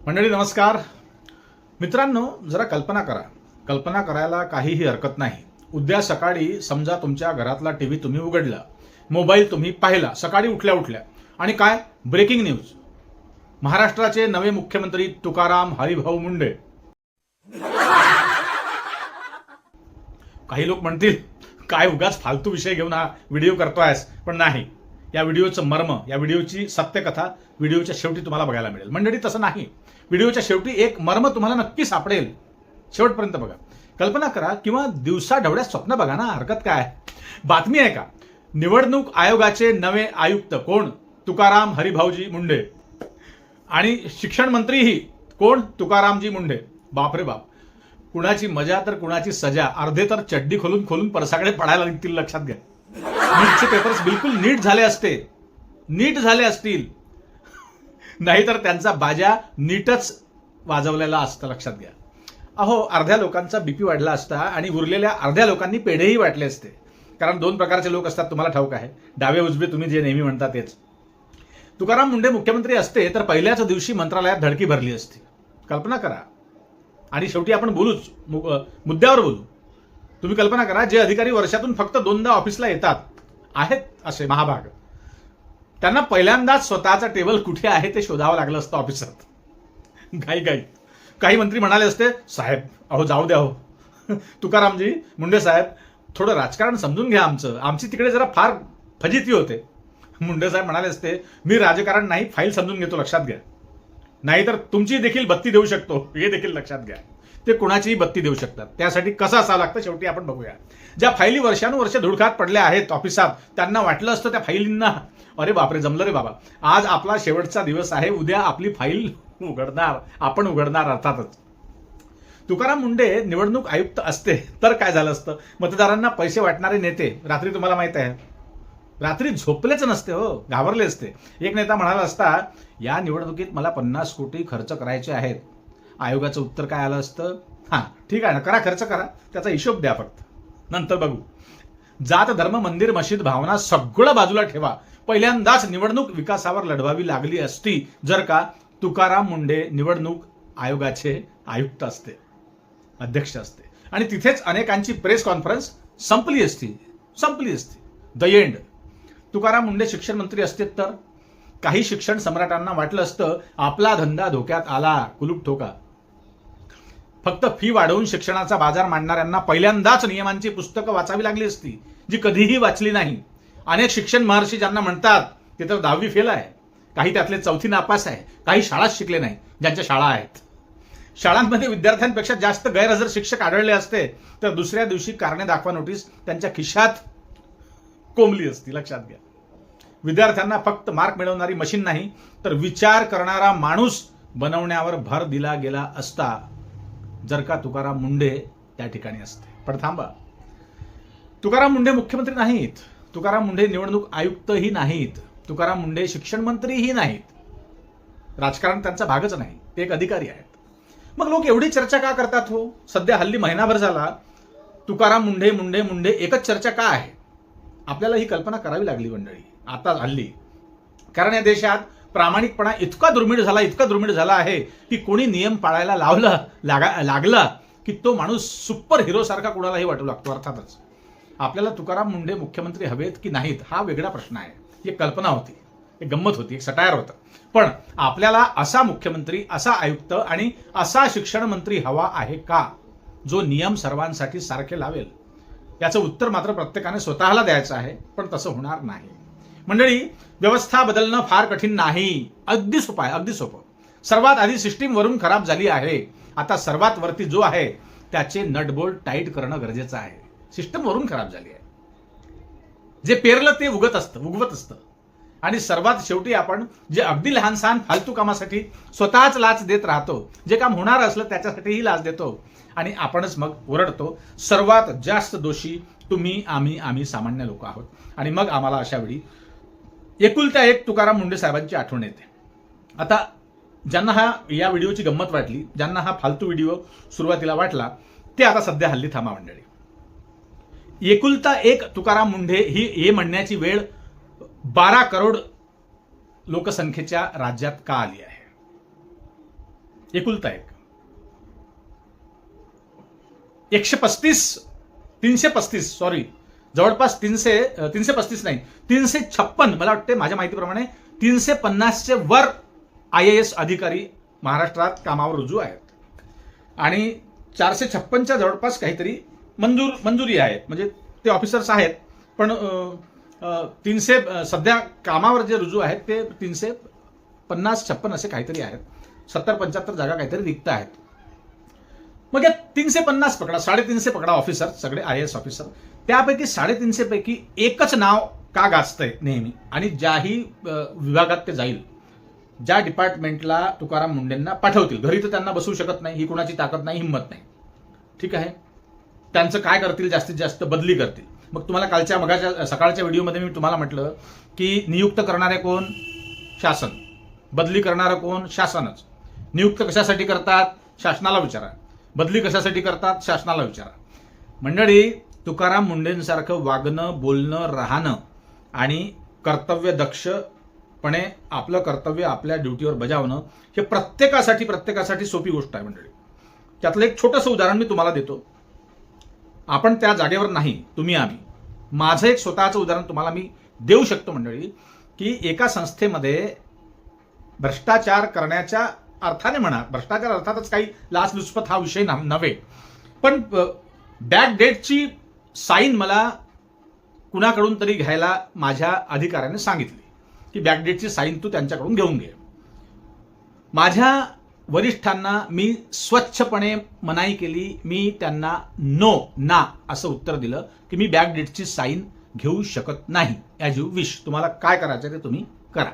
मंडळी नमस्कार. मित्रांनो, जरा कल्पना करायला काहीही हरकत नाही. उद्या सकाळी समजा तुमच्या घरातला टीव्ही तुम्ही उघडला, मोबाईल तुम्ही पाहिला सकाळी उठल्या उठल्या, आणि काय ब्रेकिंग न्यूज, महाराष्ट्राचे नवे मुख्यमंत्री तुकाराम हरिभाऊ मुंडे. काही लोक म्हणतील काय उगाच फालतू विषय घेऊन हा व्हिडिओ करतोयस, पण नाही, या व्हिडिओचं मर्म, या व्हिडिओची सत्यकथा व्हिडिओच्या शेवटी तुम्हाला बघायला मिळेल. मंडळी तसं नाही, व्हिडिओच्या शेवटी एक मर्म तुम्हाला नक्की सापडेल. शेवटपर्यंत बघा, कल्पना करा किंवा दिवसा ढवळ्या स्वप्न बघा ना, हरकत काय. बातमी आहे का, निवडणूक आयोगाचे नवे आयुक्त कोण? तुकाराम हरिभाऊजी मुंडे. आणि शिक्षण मंत्रीही कोण? तुकारामजी मुंडे. बापरे बाप, कुणाची मजा तर कुणाची सजा. अर्धे तर चड्डी खोलून खोलून परसाकडे पडायला लागतील. लक्षात घ्या, नीटचे पेपर्स बिलकुल नीट झाले असतील, नाहीतर त्यांचा बाजा नीटच वाजवलेला असतं. लक्षात घ्या. अहो, अर्ध्या लोकांचा बीपी वाढला असता आणि उरलेल्या अर्ध्या लोकांनी पेढेही वाटले असते. कारण दोन प्रकारचे लोक असतात, तुम्हाला ठाऊक आहे, डावे उजवे, तुम्ही जे नेहमी म्हणता तेच. तुकाराम मुंडे मुख्यमंत्री असते तर पहिल्याच दिवशी मंत्रालयात धडकी भरली असती. कल्पना करा. आणि शेवटी आपण बोलूच, मुद्द्यावर बोलू. तुम्ही कल्पना करा, जे अधिकारी वर्षातून फक्त 2दा ऑफिसला येतात, आहेत असे महाभाग, त्यांना पहिल्यांदाच स्वतःचा टेबल कुठे आहे ते शोधावं लागलं असतं ऑफिसात. काही मंत्री म्हणाले असते, साहेब अहो जाऊ द्या हो, तुकारामजी मुंडे साहेब थोडं राजकारण समजून घ्या, आमची तिकडे जरा फार फजिती होते. मुंडे साहेब म्हणाले असते, मी राजकारण नाही, फाईल समजून घेतो, लक्षात घ्या, नाहीतर तुमची देखील बत्ती देऊ शकतो, हे देखील लक्षात घ्या. ते कोणाचीही बत्ती देऊ शकतात. त्यासाठी कसं असावं लागतं शेवटी आपण बघूया. ज्या फाईली वर्षानुवर्ष धुडकात पडल्या आहेत ऑफिसात, त्यांना वाटलं असतं त्या फाईलींना, अरे बापरे जमलं रे बाबा, आज आपला शेवटचा दिवस आहे, उद्या आपली फाईल आपण उघडणार अर्थातच. तुकाराम मुंडे निवडणूक आयुक्त असते तर काय झालं असतं? मतदारांना पैसे वाटणारे नेते रात्री, तुम्हाला माहित आहे, रात्री झोपलेच नसते हो, घाबरले असते. एक नेता म्हणाला असता, या निवडणुकीत मला 50 कोटी खर्च करायचे आहेत. आयोगाचं उत्तर काय आलं असतं? हां ठीक आहे ना, करा, खर्च करा, त्याचा हिशोब द्या, फक्त नंतर बघू. जात धर्म मंदिर मशीद भावना सगळं बाजूला ठेवा. पहिल्यांदाच निवडणूक विकासावर लढवावी लागली असती जर का तुकाराम मुंडे निवडणूक आयोगाचे आयुक्त असते, अध्यक्ष असते, आणि तिथेच अनेकांची प्रेस कॉन्फरन्स संपली असती. The end. तुकाराम मुंडे शिक्षण मंत्री असते तर काही शिक्षण सम्राटांना वाटलं असतं आपला धंदा धोक्यात आला, कुलूप ठोका. फक्त फी वाढवून शिक्षणाचा बाजार मांडणाऱ्यांना पहिल्यांदाच नियमांची पुस्तकं वाचावी लागली असती, जी कधीही वाचली नाही. अनेक शिक्षण महर्षी ज्यांना म्हणतात ते तर 10वी फेल आहे, काही त्यातले 4थी नापास आहे, काही शाळाच शिकले नाही, ज्यांच्या शाळा आहेत. शाळांमध्ये विद्यार्थ्यांपेक्षा जास्त गैरहजर शिक्षक आढळले असते तर दुसऱ्या दिवशी कारणे दाखवा नोटीस त्यांच्या खिशात कोंबली असती. लक्षात घ्या. विद्यार्थ्यांना फक्त मार्क मिळवणारी मशीन नाही, तर विचार करणारा माणूस बनवण्यावर भर दिला गेला असता जर का तुकाराम मुंडे त्या ठिकाणी असते. पण थांबा, तुकाराम मुंडे मुख्यमंत्री नाहीत, तुकाराम मुंडे निवडणूक आयुक्तही नाहीत, तुकाराम मुंडे शिक्षण मंत्रीही नाहीत. राजकारण त्यांचा भागच नाही, ते एक अधिकारी आहेत. मग लोक एवढी चर्चा का करतात हो? सध्या हल्ली महिनाभर झाला तुकाराम मुंडे मुंडे मुंडे एकच चर्चा का आहे? आपल्याला ही कल्पना करावी लागली मंडळी आता हल्ली. कारण या देशात प्रामाणिकपणा इतका दुर्मिळ झाला आहे की कोणी नियम पाळायला लागला की तो माणूस सुपर हिरो सारखा कुणालाही वाटू लागतो. अर्थातच आपल्याला तुकाराम मुंडे मुख्यमंत्री हवेत की नाहीत हा वेगळा प्रश्न आहे. एक कल्पना होती, एक गंमत होती, एक सटायर होतं. पण आपल्याला असा मुख्यमंत्री, असा आयुक्त आणि असा शिक्षण मंत्री हवा आहे का, जो नियम सर्वांसाठी सारखे लावेल? याचं उत्तर मात्र प्रत्येकाने स्वतःला द्यायचं आहे. पण तसं होणार नाही मंडळी. व्यवस्था बदलणं फार कठीण नाही, अगदी सोपं. सर्वात आधी सिस्टीम वरून खराब झाली आहे. आता सर्वात वरती जो आहे त्याचे नटबोल्ट टाईट करणं गरजेचं आहे. सिस्टम वरून खराब झाली आहे. जे पेरलं ते उगवत असतं. आणि सर्वात शेवटी आपण जे अगदी लहान सहान फालतू कामासाठी स्वतःच लाच देत राहतो, जे काम होणार असलं त्याच्यासाठीही लाच देतो, आणि आपणच मग ओरडतो. सर्वात जास्त दोषी तुम्ही, आम्ही सामान्य लोक आहोत. आणि मग आम्हाला अशा वेळी एकुलत्या एक तुकाराम मुंडे साहेबांची आठवण येते. आता ज्यांना या व्हिडिओची गंमत वाटली, ज्यांना हा फालतू व्हिडिओ सुरुवातीला वाटला, ते आता सध्या हल्ली थांबा मंडळी. एकुलता एक तुकाराम मुंडे ही म्हणण्याची वेळ 12 करोड लोकसंख्येच्या राज्यात का आली आहे? एकुलता एक. 335 सॉरी, जवळपास 335 नाही, 356, मला वाटते माझ्या माहितीप्रमाणे 350चे वर IAS अधिकारी महाराष्ट्रात कामावर रुजू आहेत आणि 456च्या जवळपास काहीतरी मंजुरी आहे, म्हणजे ते ऑफिसर्स आहेत. पण 300 सध्या कामावर जे रुजू आहेत ते 350-56 असे काहीतरी आहेत. 70-75 जागा काहीतरी रिक्त आहेत. मग या 350 पकडा, 350 पकडा ऑफिसर, सगळे IAS ऑफिसर. त्यापैकी 350 पैकी एकच नाव का गाजतंय नेहमी, आणि ज्याही विभागात ते जाईल, ज्या डिपार्टमेंटला तुकाराम मुंडेंना पाठवतील, घरी तर त्यांना बसवू शकत नाही, ही कोणाची ताकद नाही, हिंमत नाही. ठीक आहे, त्यांचं काय करतील, जास्तीत जास्त बदली करतील. मग तुम्हाला मगाच्या सकाळच्या व्हिडिओमध्ये मी तुम्हाला म्हटलं की नियुक्त करणारे कोण? शासन. बदली करणारं कोण? शासनच. नियुक्त कशासाठी करतात? शासनाला विचारा. बदली कशासाठी करतात? शासनाला विचारा. मंडळी, तुकाराम मुंडेंसारखं वागणं, बोलणं, राहणं आणि कर्तव्यदक्षपणे आपलं कर्तव्य आपल्या ड्युटीवर बजावणं हे प्रत्येकासाठी सोपी गोष्ट आहे मंडळी. त्यातलं एक छोटंसं उदाहरण मी तुम्हाला देतो. आपण त्या जागेवर नाही, तुम्ही आम्ही. माझं एक स्वतःचं उदाहरण तुम्हाला मी देऊ शकतो मंडळी, की एका संस्थेमध्ये भ्रष्टाचार करण्याच्या अर्थाने म्हणा, भ्रष्टाचार अर्थातच काही लाचलुचपत हा विषय नव्हे, पण बॅक डेटची साईन मला कुणाकडून तरी घ्यायला माझ्या अधिकाऱ्याने सांगितली की बॅक डेटची साईन तू त्यांच्याकडून घेऊन घे. माझ्या वरिष्ठांना मी स्वच्छपणे मनाई केली. मी त्यांना ना असं उत्तर दिलं की मी बॅक डेटची साईन घेऊ शकत नाही. ॲज यू विश, तुम्हाला काय करायचं ते तुम्ही करा.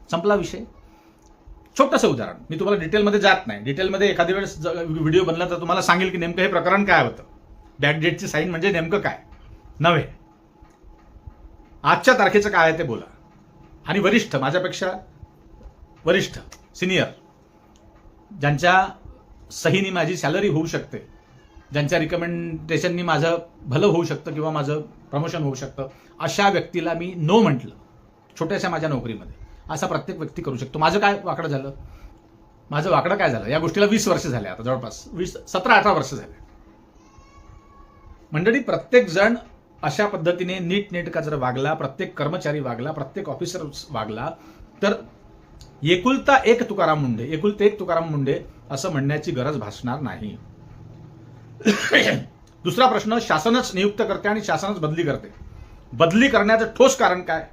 संपला विषय. छोटंसं उदाहरण, मी तुम्हाला डिटेलमध्ये जात नाही. डिटेलमध्ये एखाद्या वेळेस व्हिडिओ बनला तर तुम्हाला सांगेल की नेमकं हे प्रकरण काय होतं, बॅकडेटची साईन म्हणजे नेमकं काय नव्हे. आजच्या तारखेचं काय आहे ते बोला. आणि वरिष्ठ, माझ्यापेक्षा वरिष्ठ, सिनियर, ज्यांच्या सहीनी माझी सॅलरी होऊ शकते, ज्यांच्या रिकमेंडेशननी माझं भलं होऊ शकतं किंवा माझं प्रमोशन होऊ शकतं, अशा व्यक्तीला मी नो म्हटलं छोट्याशा माझ्या नोकरीमध्ये. असा प्रत्येक व्यक्ती करू शकतो. माझं काय वाकडं झालं? माझं वाकडं काय झालं? या गोष्टीला 20 वर्ष झाले, आता जवळपास 17-18 वर्ष झाले. मंडळी, प्रत्येक जण अशा पद्धतीने नीटनेटका जर वागला, प्रत्येक कर्मचारी वागला, प्रत्येक ऑफिसर वागला, तर एकुलता एक तुकाराम मुंडे असं म्हणण्याची गरज भासणार नाही. दुसरा प्रश्न, शासनच नियुक्त करते आणि शासनच बदली करते. बदली करण्याचं ठोस कारण काय?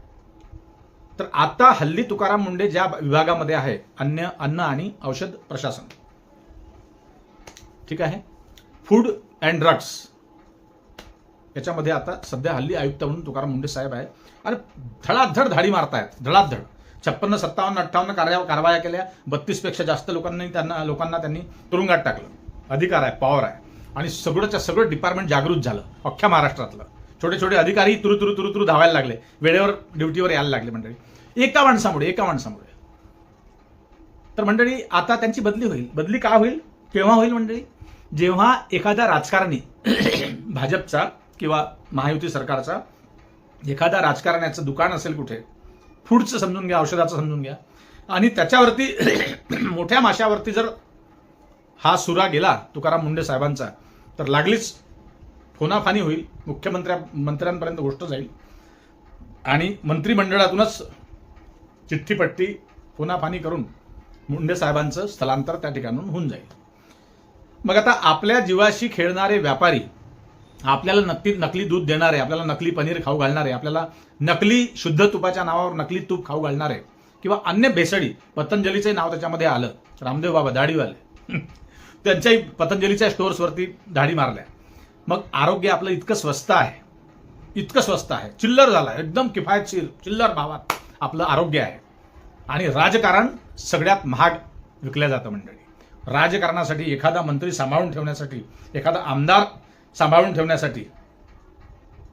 तर आता हल्ली तुकाराम मुंडे ज्या विभागामध्ये आहे, अन्न आणि औषध प्रशासन, ठीक आहे, फूड अँड ड्रग्स, याच्यामध्ये आता सध्या हल्ली आयुक्त म्हणून तुकाराम मुंडे साहेब आहे. आणि धडाधड धाडी मारतायत, धडाधड. 56, 57, 58 कारवाया केल्या. 32 पेक्षा जास्त लोकांना त्यांनी तुरुंगात टाकलं. अधिकार आहे, पॉवर आहे, आणि सगळंच्या सगळं डिपार्टमेंट जागृत झालं. अख्ख्या महाराष्ट्रातलं छोटे छोटे अधिकारी तुरु धावायला लागले, वेळेवर ड्युटीवर यायला लागले मंडळी, एका माणसामुळे. तर मंडळी, आता त्यांची बदली होईल. बदली का होईल, केव्हा होईल मंडळी? जेव्हा एखादा राजकारणी भाजपचा किंवा महायुती सरकारचा एखादा राजकारण्याचं दुकान असेल कुठे, फूडचं समजून घ्या, औषधाचं समजून घ्या, आणि त्याच्यावरती मोठ्या माशावरती जर हा सुरा गेला तुकाराम मुंडे साहेबांचा, तर लागलीच फोनाफानी होईल. मंत्र्यांपर्यंत गोष्ट जाईल आणि मंत्रिमंडळातूनच चिठ्ठीपट्टी फोनाफानी करून मुंडे साहेबांचं स्थलांतर त्या ठिकाणून होऊन जाईल. मग आता आपल्या जीवाशी खेळणारे व्यापारी, आपल्याला नकली दूध देणारे, आपल्याला नकली पनीर खाऊ घालणारे, आपल्याला नकली शुद्ध तुपाच्या नावावर नकली तूप खाऊ घालणारे, किंवा अन्य भेसळी, पतंजलीचे नाव त्याच्यामध्ये आलं, रामदेव बाबा दाढीवाले, त्यांच्याही पतंजलीच्या स्टोअर्सवरती दाढी मारल्या. मग आरोग्य आपलं इतकं स्वस्त आहे, चिल्लर झालं, एकदम किफायतशीर चिल्लर भावात आपलं आरोग्य आहे. आणि राजकारण सगळ्यात महाग विकल्या जातं मंडळी. राजकारणासाठी एखादा मंत्री सांभाळून ठेवण्यासाठी, एखादा आमदार सांभाळून ठेवण्यासाठी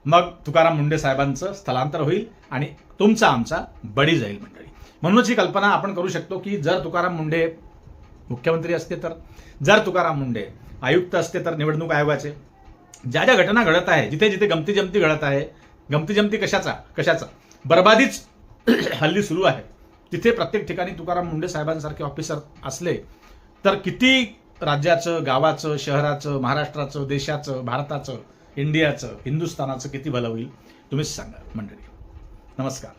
मग तुकाराम मुंडे साहेबांचं स्थलांतर होईल आणि तुमचा आमचा बळी जाईल मंडळी. म्हणूनच ही कल्पना आपण करू शकतो की जर तुकाराम मुंडे मुख्यमंत्री असते, तर जर तुकाराम मुंडे आयुक्त असते, तर निवडणूक आयोगाचे ज्या ज्या घटना घडत आहे, जिथे जिथे गमती जमती घडत आहे, गमती जमती कशाचा बर्बादीच हल्ली सुरू आहे, तिथे प्रत्येक ठिकाणी तुकाराम मुंडे साहेबांसारखे ऑफिसर असले तर किती राज्याचं, गावाचं, शहराचं, महाराष्ट्राचं, देशाचं, भारताचं, इंडियाचं, हिंदुस्थानाचं किती भलं होईल तुम्हीच सांगा मंडळी. नमस्कार.